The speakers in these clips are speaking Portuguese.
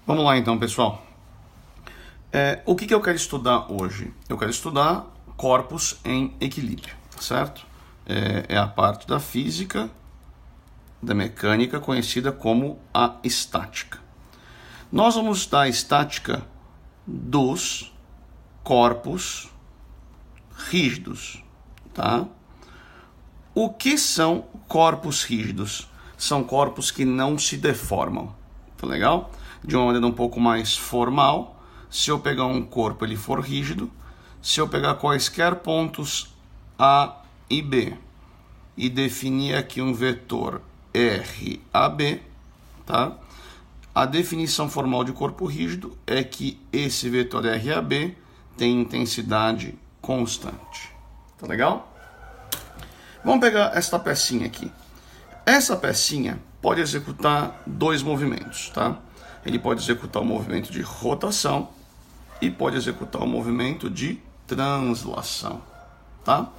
Vamos lá então, pessoal. O que eu quero estudar hoje? Eu quero estudar corpos em equilíbrio, certo? É a parte da física, da mecânica, conhecida como a estática. Nós vamos estudar a estática dos corpos rígidos, tá? O que são corpos rígidos? São corpos que não se deformam, tá legal? De uma maneira um pouco mais formal, se eu pegar um corpo ele for rígido, se eu pegar quaisquer pontos A e B e definir aqui um vetor RAB, tá? A definição formal de corpo rígido é que esse vetor RAB tem intensidade constante, tá legal? Vamos pegar esta pecinha aqui. Essa pecinha pode executar dois movimentos, tá? Ele pode executar o movimento de rotação e pode executar o movimento de translação, tá?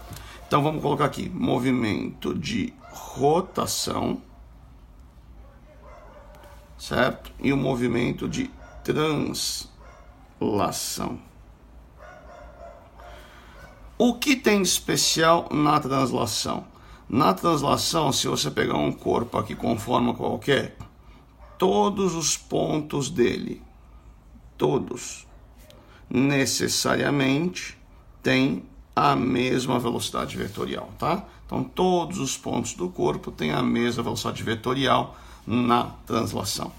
Então vamos colocar aqui, movimento de rotação, certo? E o movimento de translação. O que tem de especial na translação? Na translação, se você pegar um corpo aqui com forma qualquer, todos os pontos dele, todos, necessariamente têm a mesma velocidade vetorial, tá? Então, todos os pontos do corpo têm a mesma velocidade vetorial na translação.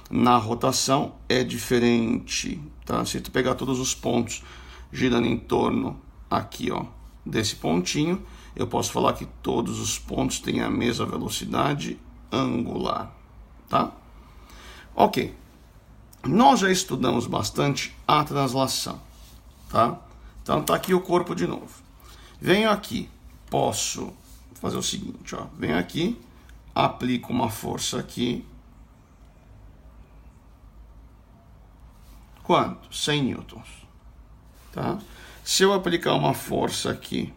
Na rotação é diferente, tá? Se tu pegar todos os pontos girando em torno aqui, ó, desse pontinho, eu posso falar que todos os pontos têm a mesma velocidade angular, tá? Ok. Nós já estudamos bastante a translação, tá? Então tá aqui o corpo de novo. Venho aqui, posso fazer o seguinte, ó, venho aqui, aplico uma força aqui. Quanto? 100 newtons, tá? Se eu aplicar uma força aqui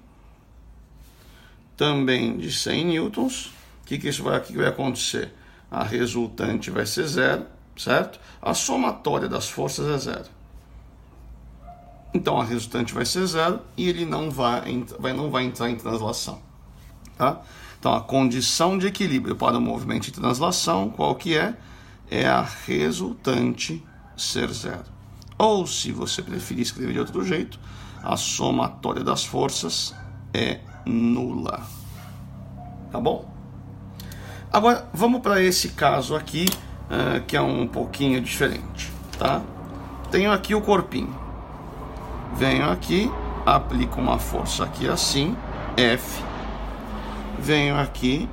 também de 100 newtons, o que vai acontecer? A resultante vai ser zero, certo? A somatória das forças é zero. Então a resultante vai ser zero e ele não vai entrar em translação, tá? Então a condição de equilíbrio para o movimento de translação, qual que é? É a resultante ser zero. Ou, se você preferir escrever de outro jeito, a somatória das forças é nula. Tá bom? Agora, vamos para esse caso aqui, que é um pouquinho diferente, tá? Tenho aqui o corpinho. Venho aqui, aplico uma força aqui assim, F. Venho aqui,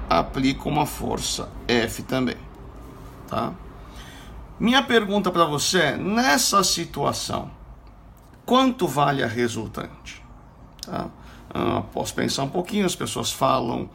aplico uma força F também, tá? Minha pergunta para você é, nessa situação, quanto vale a resultante? Tá? Posso pensar um pouquinho, as pessoas falam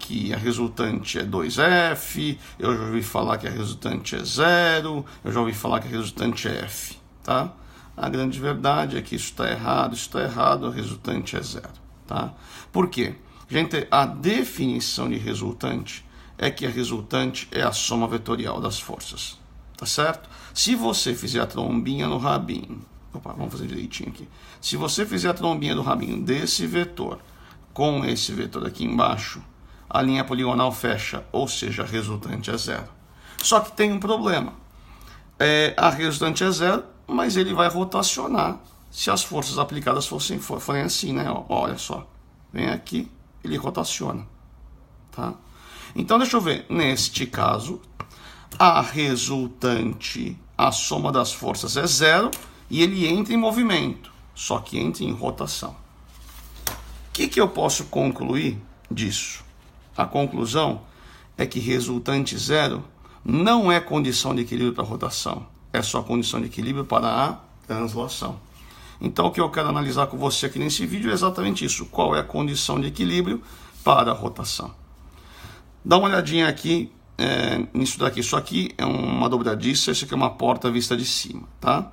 que a resultante é 2F, eu já ouvi falar que a resultante é 0, eu já ouvi falar que a resultante é F, tá? A grande verdade é que isso está errado, a resultante é 0, tá? Por quê? Gente, a definição de resultante é que a resultante é a soma vetorial das forças, tá certo? Se você fizer a trombinha no rabinho, vamos fazer direitinho aqui. Se você fizer a trombinha do rabinho desse vetor com esse vetor aqui embaixo, a linha poligonal fecha, ou seja, a resultante é zero. Só que tem um problema. A resultante é zero, mas ele vai rotacionar se as forças aplicadas forem assim, né? Olha só. Vem aqui, ele rotaciona. Tá? Então, deixa eu ver. Neste caso, a resultante, a soma das forças é zero, e ele entra em movimento, só que entra em rotação. O que eu posso concluir disso? A conclusão é que resultante zero não é condição de equilíbrio para a rotação, é só condição de equilíbrio para a translação. Então o que eu quero analisar com você aqui nesse vídeo é exatamente isso, qual é a condição de equilíbrio para a rotação. Dá uma olhadinha aqui nisso daqui, isso aqui é uma dobradiça, isso aqui é uma porta vista de cima, tá?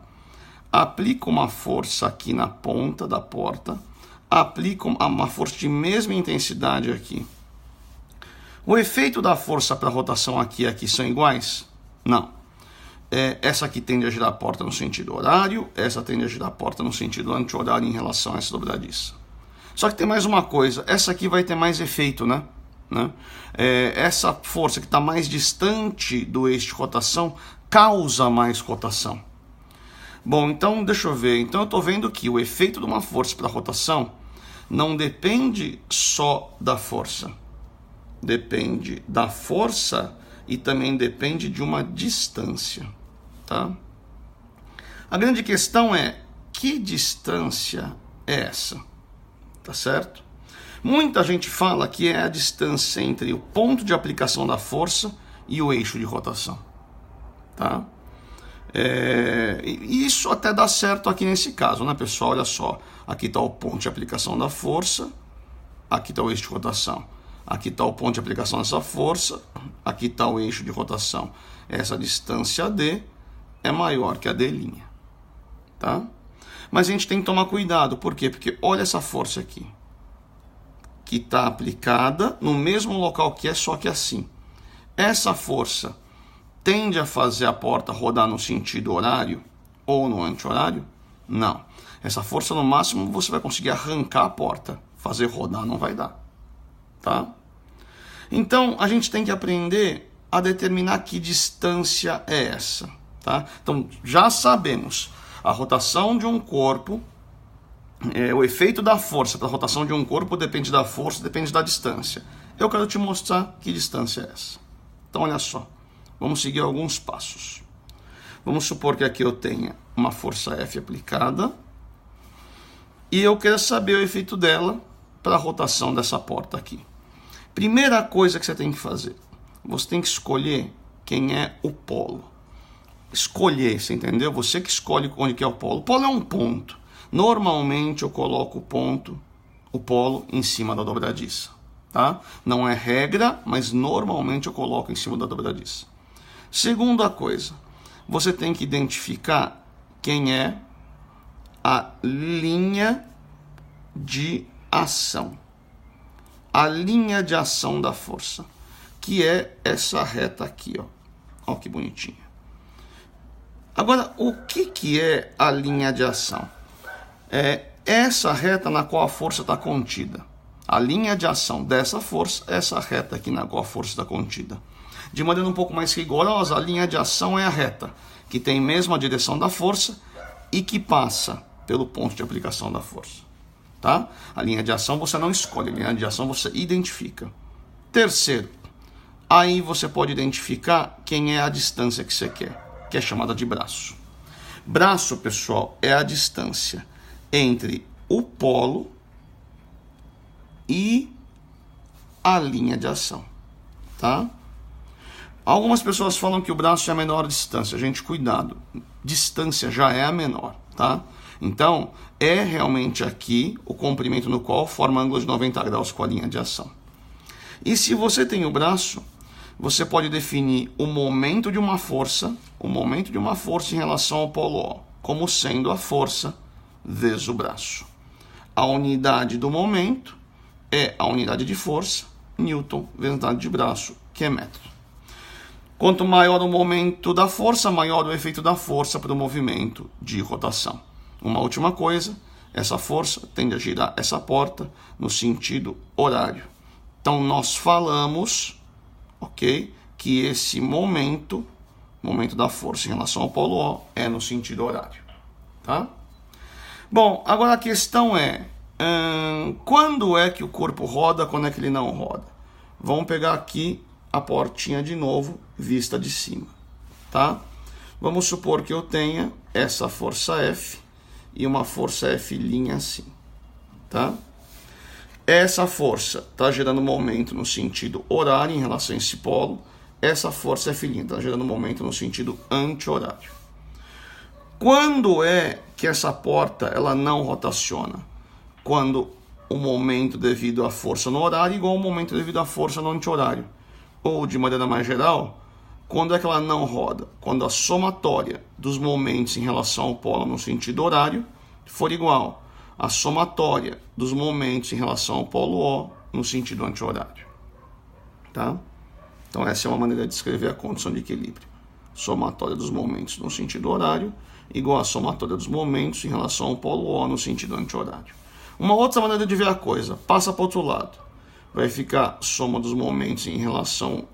Aplico uma força aqui na ponta da porta, aplico uma força de mesma intensidade aqui. O efeito da força para a rotação aqui e aqui são iguais? Não. essa aqui tende a girar a porta no sentido horário, essa tende a girar a porta no sentido anti-horário em relação a essa dobradiça. Só que tem mais uma coisa, essa aqui vai ter mais efeito, né? Essa força que está mais distante do eixo de rotação causa mais rotação. Bom, então deixa eu ver. Então eu estou vendo que o efeito de uma força para rotação não depende só da força. Depende da força e também depende de uma distância. Tá? A grande questão é, que distância é essa? Tá certo? Muita gente fala que é a distância entre o ponto de aplicação da força e o eixo de rotação. Tá? E isso até dá certo aqui nesse caso, né, pessoal? Olha só, aqui está o ponto de aplicação da força, aqui está o eixo de rotação. Aqui está o ponto de aplicação dessa força, aqui está o eixo de rotação. Essa distância D é maior que a D'. Tá? Mas a gente tem que tomar cuidado, por quê? Porque olha essa força aqui, que está aplicada no mesmo local que é, só que assim. Essa força tende a fazer a porta rodar no sentido horário ou no anti-horário? Não. Essa força, no máximo, você vai conseguir arrancar a porta. Fazer rodar não vai dar. Tá? Então, a gente tem que aprender a determinar que distância é essa. Tá? Então, já sabemos, a rotação de um corpo, o efeito da força para a rotação de um corpo depende da força, depende da distância. Eu quero te mostrar que distância é essa. Então, olha só. Vamos seguir alguns passos. Vamos supor que aqui eu tenha uma força F aplicada e eu quero saber o efeito dela para a rotação dessa porta aqui. Primeira coisa que você tem que fazer, você tem que escolher quem é o polo. Escolher, você entendeu? Você que escolhe onde que é o polo. O polo é um ponto. Normalmente eu coloco o polo em cima da dobradiça. Tá? Não é regra, mas normalmente eu coloco em cima da dobradiça. Segunda coisa, você tem que identificar quem é a linha de ação. A linha de ação da força, que é essa reta aqui, ó. Ó que bonitinha. Agora, o que é a linha de ação? É essa reta na qual a força está contida. A linha de ação dessa força é essa reta aqui na qual a força está contida. De maneira um pouco mais rigorosa, a linha de ação é a reta, que tem mesmo a direção da força e que passa pelo ponto de aplicação da força. Tá? A linha de ação você não escolhe, a linha de ação você identifica. Terceiro, aí você pode identificar quem é a distância que você quer, que é chamada de braço. Braço, pessoal, é a distância entre o polo e a linha de ação. Tá? Algumas pessoas falam que o braço é a menor distância. Gente, cuidado. Distância já é a menor, tá? Então, é realmente aqui o comprimento no qual forma ângulo de 90 graus com a linha de ação. E se você tem o braço, você pode definir o momento de uma força em relação ao polo O, como sendo a força vezes o braço. A unidade do momento é a unidade de força, Newton, vezes a unidade de braço, que é metro. Quanto maior o momento da força, maior o efeito da força para o movimento de rotação. Uma última coisa, essa força tende a girar essa porta no sentido horário. Então, nós falamos, ok, que esse momento da força em relação ao polo O, é no sentido horário. Tá? Bom, agora a questão é, quando é que o corpo roda, quando é que ele não roda? Vamos pegar aqui a portinha de novo, vista de cima, tá? Vamos supor que eu tenha essa força F e uma força F' assim, tá? Essa força está gerando momento no sentido horário em relação a esse polo, essa força F' está gerando momento no sentido anti-horário. Quando é que essa porta ela não rotaciona? Quando o momento devido à força no horário é igual ao momento devido à força no anti-horário. Ou, de maneira mais geral, quando é que ela não roda? Quando a somatória dos momentos em relação ao polo no sentido horário for igual à somatória dos momentos em relação ao polo O no sentido anti-horário. Tá? Então essa é uma maneira de descrever a condição de equilíbrio. somatória dos momentos no sentido horário, igual a somatória dos momentos em relação ao polo O no sentido anti-horário. Uma outra maneira de ver a coisa, passa para o outro lado. Vai ficar soma dos momentos em relação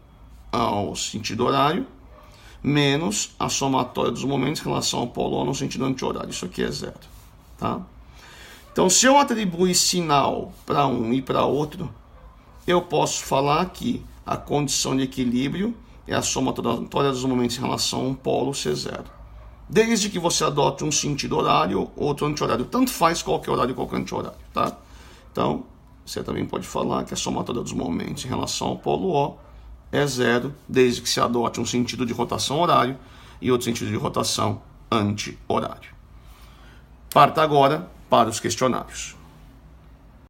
ao sentido horário, menos a somatória dos momentos em relação ao polo O no sentido anti-horário. Isso aqui é zero. Tá? Então, se eu atribuir sinal para um e para outro, eu posso falar que a condição de equilíbrio é a somatória dos momentos em relação a um polo ser zero. Desde que você adote um sentido horário, outro anti-horário. Tanto faz qualquer horário e qualquer anti-horário. Tá? Então, você também pode falar que a somatória dos momentos em relação ao polo O é zero, desde que se adote um sentido de rotação horário e outro sentido de rotação anti-horário. Parta agora para os questionários.